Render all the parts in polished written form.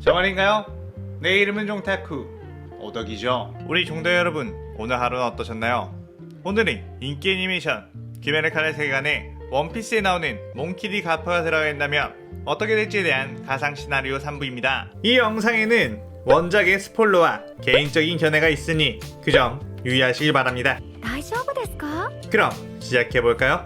정말인가요? 내 이름은 종타쿠 오덕이죠. 우리 종도 여러분, 오늘 하루는 어떠셨나요? 오늘은 인기 애니메이션 귀멸의 칼날 세계관에 원피스에 나오는 몽키디 가프가 들어가 있다면 어떻게 될지에 대한 가상 시나리오 3부입니다. 이 영상에는 원작의 스포일러와 개인적인 견해가 있으니 그 점 유의하시길 바랍니다. 大丈夫ですか? 그럼 시작해볼까요?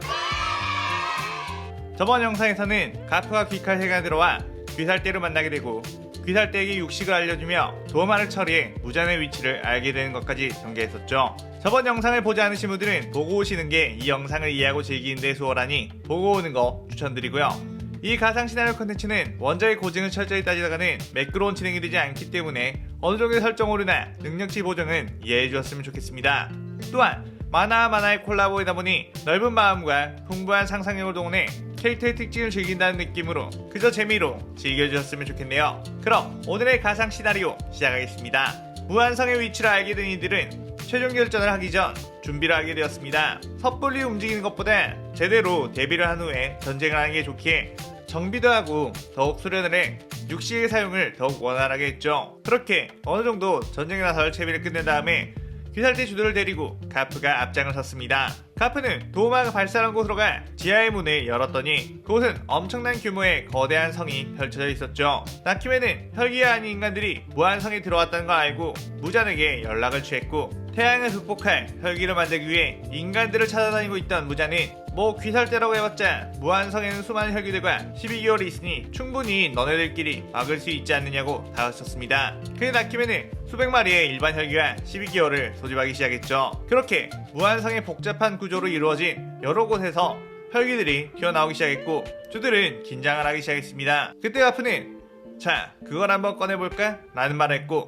저번 영상에서는 가프가 귀칼 세계관에 들어와 귀살대를 만나게 되고 귀살대에게 육식을 알려주며 도마를 처리해 무잔의 위치를 알게 되는 것까지 전개했었죠. 저번 영상을 보지 않으신 분들은 보고 오시는 게 이 영상을 이해하고 즐기는 데 수월하니 보고 오는 거 추천드리고요. 이 가상 시나리오 컨텐츠는 원작의 고증을 철저히 따지다가는 매끄러운 진행이 되지 않기 때문에 어느 정도의 설정 오류나 능력치 보정은 이해해 주셨으면 좋겠습니다. 또한 만화와 만화의 콜라보이다 보니 넓은 마음과 풍부한 상상력을 동원해 캐릭터의 특징을 즐긴다는 느낌으로 그저 재미로 즐겨주셨으면 좋겠네요. 그럼 오늘의 가상 시나리오 시작하겠습니다. 무한성의 위치를 알게 된 이들은 최종 결전을 하기 전 준비를 하게 되었습니다. 섣불리 움직이는 것보다 제대로 대비를 한 후에 전쟁을 하는 게 좋기에 정비도 하고 더욱 수련을 해 육식의 사용을 더욱 원활하게 했죠. 그렇게 어느 정도 전쟁에 나설 채비를 끝낸 다음에 귀살대 주도를 데리고 가프가 앞장을 섰습니다. 가프는 도마가 발사한 곳으로 가 지하의 문을 열었더니 그곳은 엄청난 규모의 거대한 성이 펼쳐져 있었죠. 나키메는 혈기가 아닌 인간들이 무한성에 들어왔다는 걸 알고 무잔에게 연락을 취했고 태양을 극복할 혈기를 만들기 위해 인간들을 찾아다니고 있던 무잔은 귀살대라고 해봤자 무한성에는 수많은 혈기들과 12개월이 있으니 충분히 너네들끼리 막을 수 있지 않느냐고 다가섰습니다. 그의 나키메는 수백 마리의 일반 혈기와 12개월을 소집하기 시작했죠. 그렇게 무한성의 복잡한 구조로 이루어진 여러 곳에서 혈기들이 튀어나오기 시작했고 주들은 긴장을 하기 시작했습니다. 그때 가프는 자, 그걸 한번 꺼내볼까? 라는 말을 했고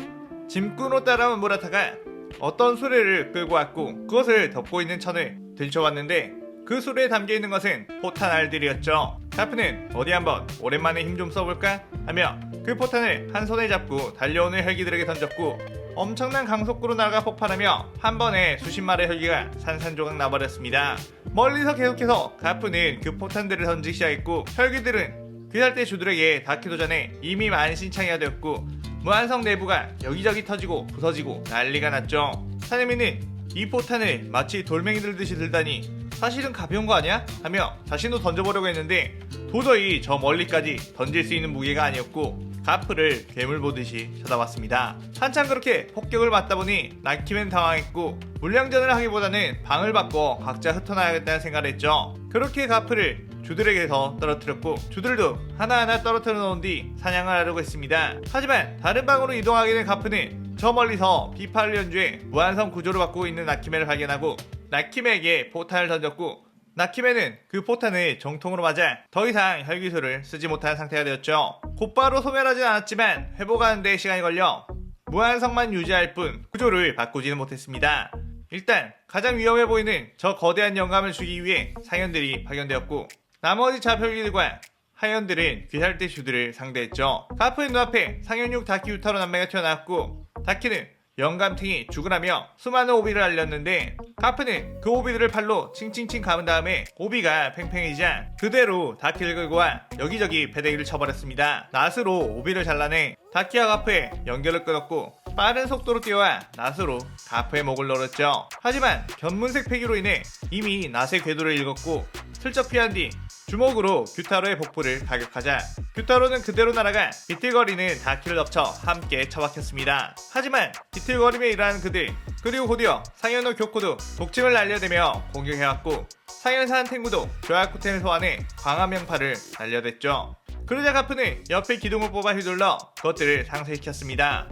짐꾼으로 따라온 무라타가 어떤 수레를 끌고 왔고 그것을 덮고 있는 천을 들춰봤는데 그 수레에 담겨있는 것은 포탄 알들이었죠. 가프는 어디 한번 오랜만에 힘 좀 써볼까? 하며 그 포탄을 한 손에 잡고 달려오는 혈기들에게 던졌고 엄청난 강속구로 날아가 폭발하며 한 번에 수십 마리의 혈기가 산산조각 나버렸습니다. 멀리서 계속해서 가프는 그 포탄들을 던지기 시작했고 혈기들은 귀살대 주들에게 닿기도 전에 이미 만신창이가 되었고 무한성 내부가 여기저기 터지고 부서지고 난리가 났죠. 사내미는 이 포탄을 마치 돌멩이 들듯이 들다니 사실은 가벼운 거 아니야? 하며 자신도 던져보려고 했는데 도저히 저 멀리까지 던질 수 있는 무게가 아니었고 가프를 괴물 보듯이 쳐다봤습니다. 한참 그렇게 폭격을 맞다 보니 나키맨 당황했고 물량전을 하기보다는 방을 바꿔 각자 흩어나야겠다는 생각을 했죠. 그렇게 가프를 주들에게서 떨어뜨렸고 주들도 하나하나 떨어뜨려 놓은 뒤 사냥을 하려고 했습니다. 하지만 다른 방으로 이동하게 된 가프는 저 멀리서 비파를 연주해 무한성 구조를 바꾸고 있는 나키맨을 발견하고 나키맨에게 포탄을 던졌고 나키맨은 그 포탄을 정통으로 맞아 더 이상 혈기술을 쓰지 못한 상태가 되었죠. 곧바로 소멸하진 않았지만 회복하는 데 시간이 걸려 무한성만 유지할 뿐 구조를 바꾸지는 못했습니다. 일단 가장 위험해 보이는 저 거대한 영감을 죽이기 위해 상현들이 파견되었고 나머지 잡혈기들과 하연들은 귀살대 슈들을 상대했죠. 가프의 눈앞에 상현육 다키 유타로 남매가 튀어나왔고 다키는 영감탱이 죽으라며 수많은 오비를 알렸는데 가프는 그 오비들을 팔로 칭칭칭 감은 다음에 오비가 팽팽해지자 그대로 다키를 끌고 와 여기저기 패대기를 쳐버렸습니다. 낫으로 오비를 잘라내 다키와 가프의 연결을 끊었고 빠른 속도로 뛰어와 낫으로 가프의 목을 노렸죠. 하지만 견문색 패기로 인해 이미 낫의 궤도를 읽었고 슬쩍 피한 뒤 주먹으로 규타로의 복부를 가격하자 규타로는 그대로 날아가 비틀거리는 다키를 덮쳐 함께 처박혔습니다. 하지만 비틀거림에 일어나는 그들 그리고 곧이어 상현호 교코도 독침을 날려대며 공격해왔고 상현산 탱구도 조야쿠텐을 소환해 광한 명파를 날려댔죠. 그러자 가프는 옆에 기둥을 뽑아 휘둘러 그것들을 상쇄시켰습니다.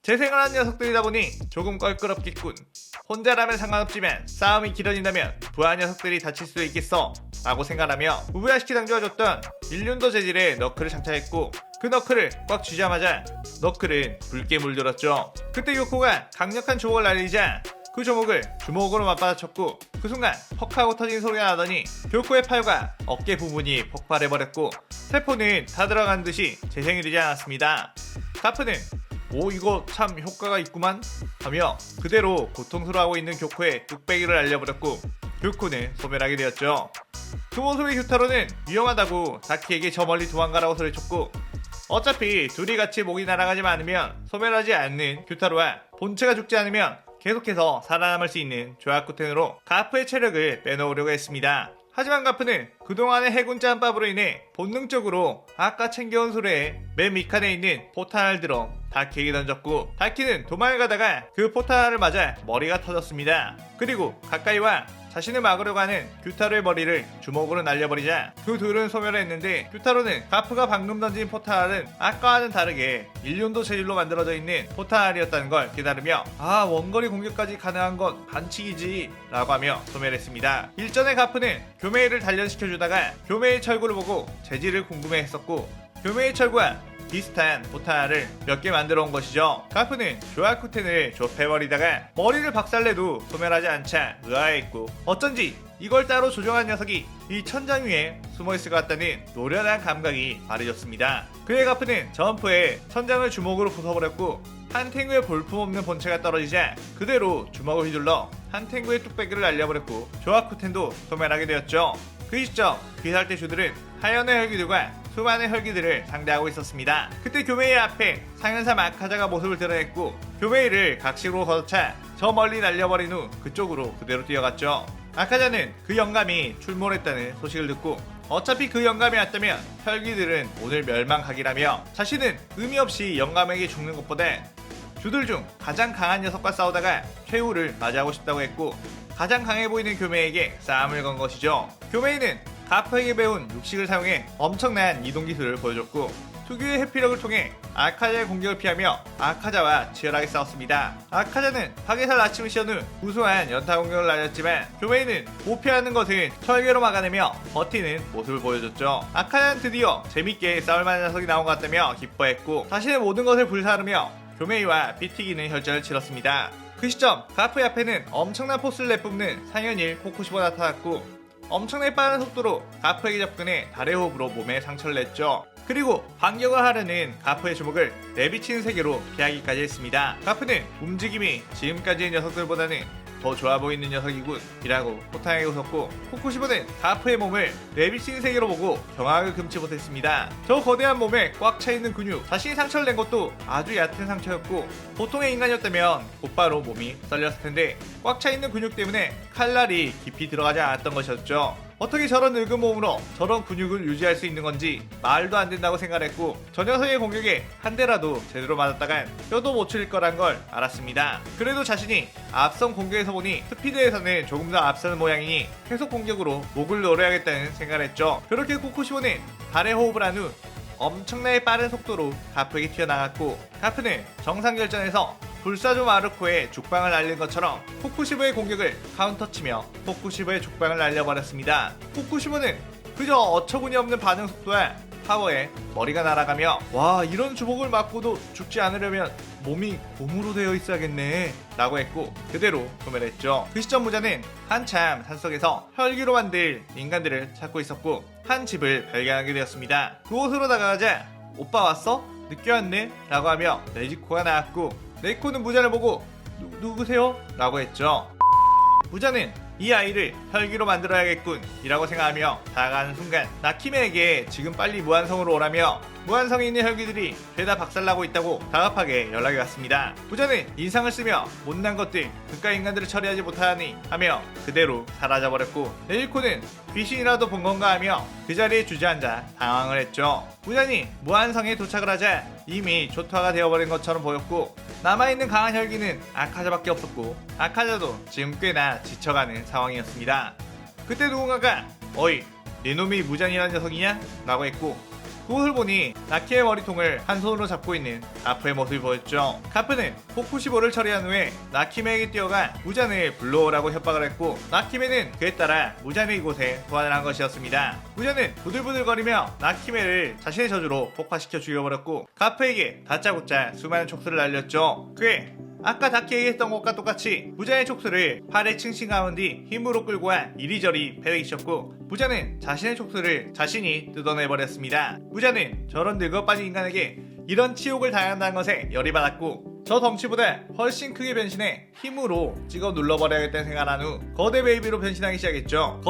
재생을 한 녀석들이다 보니 조금 껄끄럽겠군. 혼자라면 상관없지만 싸움이 길어진다면 부하 녀석들이 다칠 수도 있겠어 라고 생각하며 우부야시키 당주가 줬던 일륜도 재질의 너클을 장착했고 그 너클을 꽉 쥐자마자 너클은 붉게 물들었죠. 그때 요코가 강력한 주먹을 날리자 그 주먹을 주먹으로 맞받아쳤고 그 순간 퍽하고 터진 소리가 나더니 교코의 팔과 어깨 부분이 폭발해버렸고 세포는 다 들어간 듯이 재생이 되지 않았습니다. 가프는 오 이거 참 효과가 있구만 하며 그대로 고통스러워하고 있는 교코의 뚝배기를 날려버렸고 교코는 소멸하게 되었죠. 그 모습의 규타로는 위험하다고 다키에게 저 멀리 도망가라고 소리쳤고 어차피 둘이 같이 목이 날아가지 않으면 소멸하지 않는 규타로와 본체가 죽지 않으면 계속해서 살아남을 수 있는 조약구텐으로 가프의 체력을 빼놓으려고 했습니다. 하지만 가프는 그동안의 해군 짬밥으로 인해 본능적으로 아까 챙겨온 수레에 맨 밑칸에 있는 포탄을 들어 다키에게 던졌고, 다키는 도망가다가 그 포탄을 맞아 머리가 터졌습니다. 그리고 가까이 와 자신을 막으려고 하는 규타로의 머리를 주먹으로 날려버리자 그 둘은 소멸했는데, 규타로는 가프가 방금 던진 포탄알은 아까와는 다르게 일륜도 재질로 만들어져 있는 포탄알이었다는 걸 깨달으며 원거리 공격까지 가능한 건 반칙이지 라고 하며 소멸했습니다. 일전에 가프는 교메이를 단련시켜주다가 교메이 철구를 보고 재질을 궁금해했었고, 교메이 철구와 비슷한 포탄알을 몇 개 만들어 온 것이죠. 가프는 조야쿠텐을 좁혀버리다가 머리를 박살내도 소멸하지 않자 의아해했고, 어쩐지 이걸 따로 조정한 녀석이 이 천장 위에 숨어있을 것 같다는 노련한 감각이 말해줬습니다. 그의 가프는 점프에 천장을 주먹으로 부숴버렸고, 한 탱구의 볼품없는 본체가 떨어지자 그대로 주먹을 휘둘러 한 탱구의 뚝배기를 날려버렸고, 조야쿠텐도 소멸하게 되었죠. 그 시점 귀살대 슈들은 하연의 혈기들과 수많은 혈기들을 상대하고 있었습니다. 그때 교메이 앞에 상현사 마카자가 모습을 드러냈고, 교메이를 각식으로 걷어차 저 멀리 날려버린 후 그쪽으로 그대로 뛰어갔죠. 아카자는 그 영감이 출몰했다는 소식을 듣고 어차피 그 영감이 왔다면 혈기들은 오늘 멸망각이라며 자신은 의미 없이 영감에게 죽는 것보다 주들 중 가장 강한 녀석과 싸우다가 최후를 맞이하고 싶다고 했고, 가장 강해 보이는 교메이에게 싸움을 건 것이죠. 교메이는 가프에게 배운 육식을 사용해 엄청난 이동 기술을 보여줬고, 특유의 회피력을 통해 아카자의 공격을 피하며 아카자와 치열하게 싸웠습니다. 아카자는 파괴살 아침을 씌운 후 우수한 연타 공격을 날렸지만, 교메이는 못 피하는 것을 철개로 막아내며 버티는 모습을 보여줬죠. 아카자는 드디어 재밌게 싸울 만한 녀석이 나온 것 같다며 기뻐했고, 자신의 모든 것을 불사르며 교메이와 피튀기는 혈전을 치렀습니다. 그 시점 가프의 앞에는 엄청난 포스를 내뿜는 상현일 코코시보가 나타났고, 엄청나게 빠른 속도로 가프에게 접근해 달의 호흡으로 몸에 상처를 냈죠. 그리고 반격을 하려는 가프의 주먹을 내비치는 세계로 피하기까지 했습니다. 가프는 움직임이 지금까지의 녀석들보다는 더 좋아 보이는 녀석이군 이라고 포탄에게 웃었고, 코코시보는 가프의 몸을 내비치는 세계로 보고 경악을 금치 못했습니다. 저 거대한 몸에 꽉 차있는 근육, 자신이 상처를 낸 것도 아주 얕은 상처였고, 보통의 인간이었다면 곧바로 몸이 썰렸을 텐데 꽉 차있는 근육 때문에 칼날이 깊이 들어가지 않았던 것이었죠. 어떻게 저런 늙은 몸으로 저런 근육을 유지할 수 있는 건지 말도 안 된다고 생각했고, 저 녀석의 공격에 한 대라도 제대로 맞았다간 뼈도 못 추릴 거란 걸 알았습니다. 그래도 자신이 앞선 공격에서 보니 스피드에서는 조금 더 앞서는 모양이니 계속 공격으로 목을 노려야겠다는 생각을 했죠. 그렇게 코코시보는 달의 호흡을 한 후 엄청나게 빠른 속도로 가프에게 튀어나갔고, 가프는 정상결전에서 불사조 마르코의 죽방을 날린 것처럼 코쿠시보의 공격을 카운터치며 코쿠시보의 죽방을 날려버렸습니다. 코쿠시보는 그저 어처구니 없는 반응 속도와 파워에 머리가 날아가며 이런 주먹을 맞고도 죽지 않으려면 몸이 고무로 되어 있어야겠네 라고 했고, 그대로 소멸했죠. 그 시점 무자는 한참 산속에서 혈기로 만들 인간들을 찾고 있었고, 한 집을 발견하게 되었습니다. 그곳으로 다가가자 오빠 왔어? 늦게 왔네? 라고 하며 네지코가 나왔고, 네코는 무자를 보고 누구세요? 라고 했죠. 무자는 이 아이를 혈기로 만들어야겠군 이라고 생각하며 다가가는 순간 나키메에게 지금 빨리 무한성으로 오라며 무한성에 있는 혈기들이 죄다 박살나고 있다고 다급하게 연락이 왔습니다. 무자는 인상을 쓰며 못난 것들 그깟 인간들을 처리하지 못하니 하며 그대로 사라져버렸고, 네지코는 귀신이라도 본 건가 하며 그 자리에 주저앉아 당황을 했죠. 무자니 무한성에 도착을 하자 이미 초토화가 되어버린 것처럼 보였고, 남아있는 강한 혈기는 아카자밖에 없었고, 아카자도 지금 꽤나 지쳐가는 상황이었습니다. 그때 누군가가 어이 네 놈이 무잔이라는 녀석이냐? 라고 했고, 그것을 보니 나키의 머리통을 한 손으로 잡고 있는 가프의 모습이 보였죠. 가프는 코쿠시보를 처리한 후에 나키메에게 뛰어가 무잔을 불러오라고 협박을 했고, 나키메는 그에 따라 무잔의 이곳에 소환을 한 것이었습니다. 무잔은 부들부들거리며 나키메를 자신의 저주로 폭파시켜 죽여버렸고, 가프에게 다짜고짜 수많은 촉수를 날렸죠. 그에 아까 다키에게 했던 것과 똑같이 무자의 촉수를 팔에 칭칭 감은 뒤 힘으로 끌고 와 이리저리 패대기쳤고, 무자는 자신의 촉수를 자신이 뜯어내버렸습니다. 무자는 저런 늙어빠진 인간에게 이런 치욕을 당한다는 것에 열이 받았고, 저 덩치보다 훨씬 크게 변신해 힘으로 찍어 눌러버려야겠다는 생각을 한 후 거대 베이비로 변신하기 시작했죠.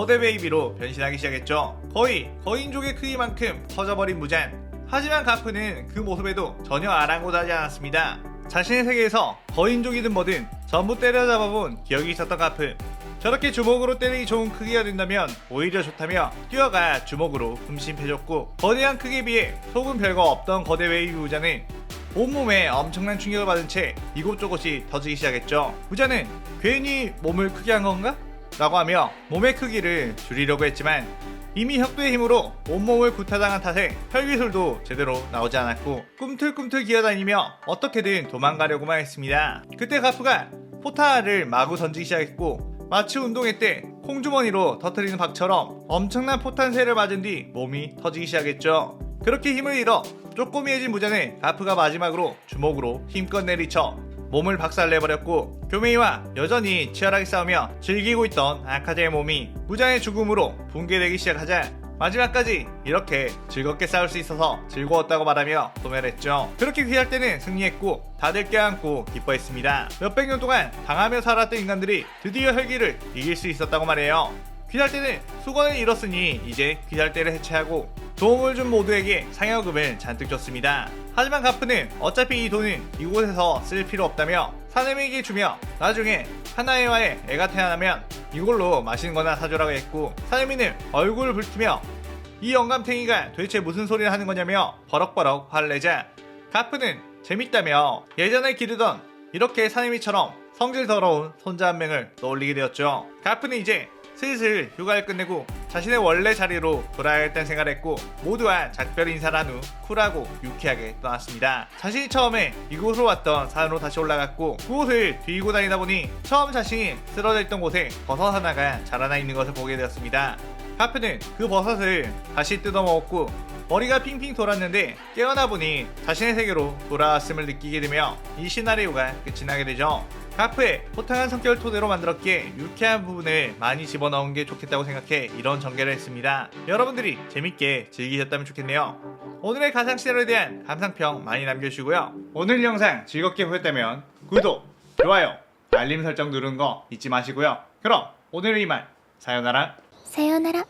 거의 거인족의 크기만큼 커져버린 무잔. 하지만 가프는 그 모습에도 전혀 아랑곳하지 않았습니다. 자신의 세계에서 거인족이든 뭐든 전부 때려잡아본 기억이 있었던 가프. 저렇게 주먹으로 때리기 좋은 크기가 된다면 오히려 좋다며 뛰어가 주먹으로 흠심해줬고, 거대한 크기에 비해 속은 별거 없던 거대 웨이브 부자는 온몸에 엄청난 충격을 받은 채 이곳저곳이 터지기 시작했죠. 부자는 괜히 몸을 크게 한 건가? 라고 하며 몸의 크기를 줄이려고 했지만 이미 혁도의 힘으로 온몸을 구타당한 탓에 혈기술도 제대로 나오지 않았고 꿈틀꿈틀 기어다니며 어떻게든 도망가려고만 했습니다. 그때 가프가 포탈을 마구 던지기 시작했고, 마치 운동회 때 콩주머니로 터뜨리는 박처럼 엄청난 포탄세를 맞은 뒤 몸이 터지기 시작했죠. 그렇게 힘을 잃어 쪼꼬미해진 부자는 가프가 마지막으로 주먹으로 힘껏 내리쳐 몸을 박살내버렸고, 교메이와 여전히 치열하게 싸우며 즐기고 있던 아카제의 몸이 무장의 죽음으로 붕괴되기 시작하자 마지막까지 이렇게 즐겁게 싸울 수 있어서 즐거웠다고 말하며 소멸했죠. 그렇게 귀할 때는 승리했고 다들 껴안고 기뻐했습니다. 몇백 년 동안 당하며 살았던 인간들이 드디어 혈기를 이길 수 있었다고 말해요. 귀할 때는 수건을 잃었으니 이제 귀할 때를 해체하고 도움을 준 모두에게 상여금을 잔뜩 줬습니다. 하지만 가프는 어차피 이 돈은 이곳에서 쓸 필요 없다며 사내미에게 주며 나중에 하나에와의 애가 태어나면 이걸로 맛있는 거나 사줘라고 했고, 사내미는 얼굴을 붉히며 이 영감탱이가 도대체 무슨 소리를 하는 거냐며 버럭버럭 화를 내자 가프는 재밌다며 예전에 기르던 이렇게 사내미처럼 성질 더러운 손자 한 명을 떠올리게 되었죠. 가프는 이제 슬슬 휴가를 끝내고 자신의 원래 자리로 돌아야겠다는 생각을 했고 모두와 작별 인사를 한 후 쿨하고 유쾌하게 떠났습니다. 자신이 처음에 이곳으로 왔던 산으로 다시 올라갔고 그곳을 뒤이고 다니다 보니 처음 자신이 쓰러져 있던 곳에 버섯 하나가 자라나 있는 것을 보게 되었습니다. 가프는 그 버섯을 다시 뜯어먹었고 머리가 핑핑 돌았는데 깨어나 보니 자신의 세계로 돌아왔음을 느끼게 되며 이 시나리오가 끝이 나게 되죠. 가프의 호탕한 성격을 토대로 만들었기에 유쾌한 부분을 많이 집어넣은 게 좋겠다고 생각해 이런 전개를 했습니다. 여러분들이 재밌게 즐기셨다면 좋겠네요. 오늘의 가상 시나리오에 대한 감상평 많이 남겨주시고요. 오늘 영상 즐겁게 보셨다면 구독, 좋아요, 알림 설정 누르는 거 잊지 마시고요. 그럼 오늘은 이만 사요나라.さようなら。